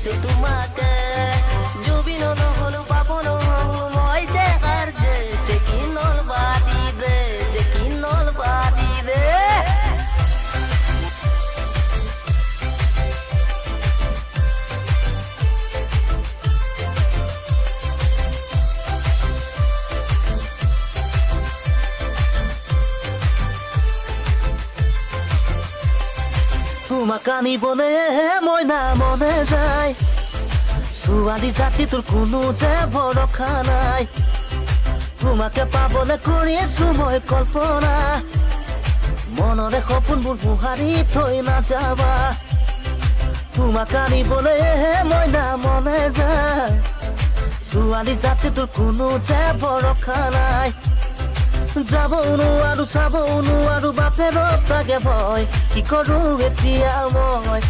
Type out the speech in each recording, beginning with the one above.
পাইছো তোমাকে জুবিন নহলো পাব নহলো মই যে কাৰ যে কিনল বাদি দে যে কিনল বাদি দে তোমাক আনিবলে মইনা মনে যায় ছোৱালী জাতি তোৰ কোনো যে ভৰসা নাই তোমাকে পাবলে কৰিছো মই কল্পনা মনৰে সপোনবোৰ মোহাৰি থৈ নাযাবা তোমাক আনিবলে মইনা মনে যায় ছোৱালী জাতি তোৰ কোনো যে ভৰসা নাই যাব নোৱাৰো চাব নোৱাৰো বাপেৰত লাগে ভয় কি কৰো এতিয়া মই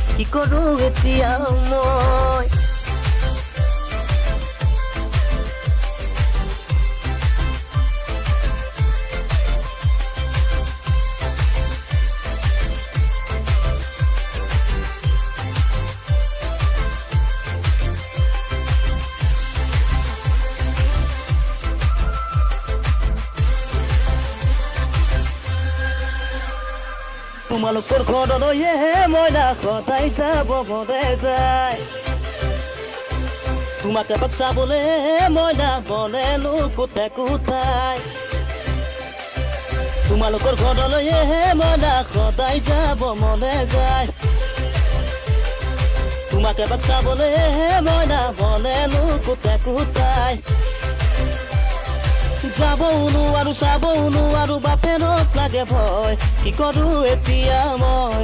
তোমালোকৰ ঘৰলৈ মইনা সদায় যাব মনে যায় তোমাক এবাৰ চাবলে মইনা বনেলো কোঠাই কোঠাই তোমালোকৰ ঘৰলৈ মইনা সদায় যাব মনে যায় তোমাক এবাৰ চাবলে মইনা বনেলো কোঠাই কোঠাই যাব নোৱাৰো চাব নোৱাৰো বাপেৰত লাগে ভয় কি কৰো এতিয়া মই